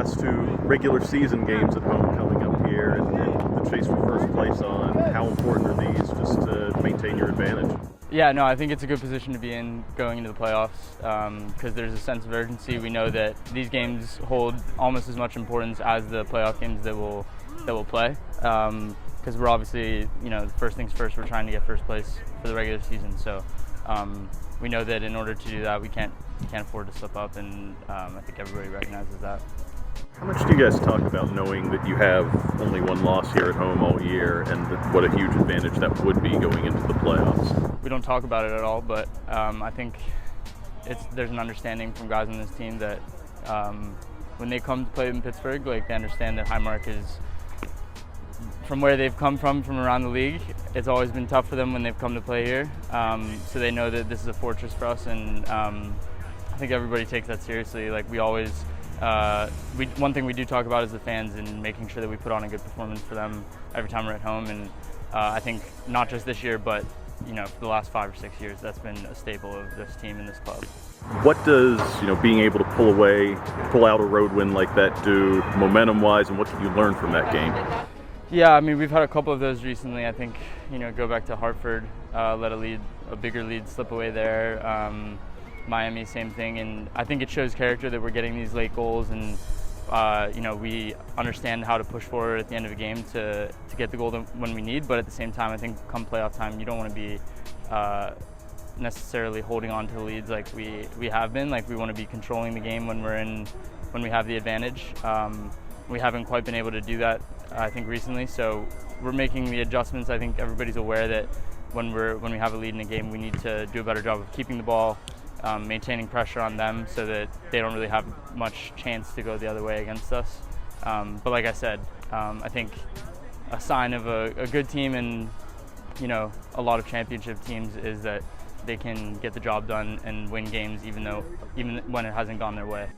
contrast to regular season games at home coming up here and the chase for first place on, how important are these just to maintain your advantage? Yeah, no, I think it's a good position to be in going into the playoffs because there's a sense of urgency. We know that these games hold almost as much importance as the playoff games that we'll play. Because we're obviously, first things first, we're trying to get first place for the regular season. So we know that in order to do that, we can't afford to slip up, and I think everybody recognizes that. How much do you guys talk about knowing that you have only one loss here at home all year, and what a huge advantage that would be going into the playoffs? We don't talk about it at all, but I think there's an understanding from guys on this team that when they come to play in Pittsburgh, they understand that Highmark is, from where they've come from around the league, it's always been tough for them when they've come to play here. So they know that this is a fortress for us, and I think everybody takes that seriously. We always, one thing we do talk about is the fans and making sure that we put on a good performance for them every time we're at home. And I think not just this year, but for the last 5 or 6 years, that's been a staple of this team and this club. What does being able to pull out a road win like that do momentum-wise, and what did you learn from that game? Yeah, I mean, we've had a couple of those recently. I think, go back to Hartford, let a bigger lead slip away there. Miami, same thing. And I think it shows character that we're getting these late goals, and, we understand how to push forward at the end of a game to get the goal when we need. But at the same time, I think come playoff time, you don't want to be necessarily holding on to the leads like we have been. We want to be controlling the game when we have the advantage. We haven't quite been able to do that, I think, recently. So we're making the adjustments. I think everybody's aware that when we have a lead in a game, we need to do a better job of keeping the ball, maintaining pressure on them so that they don't really have much chance to go the other way against us. But like I said, I think a sign of a good team and a lot of championship teams is that they can get the job done and win games even when it hasn't gone their way.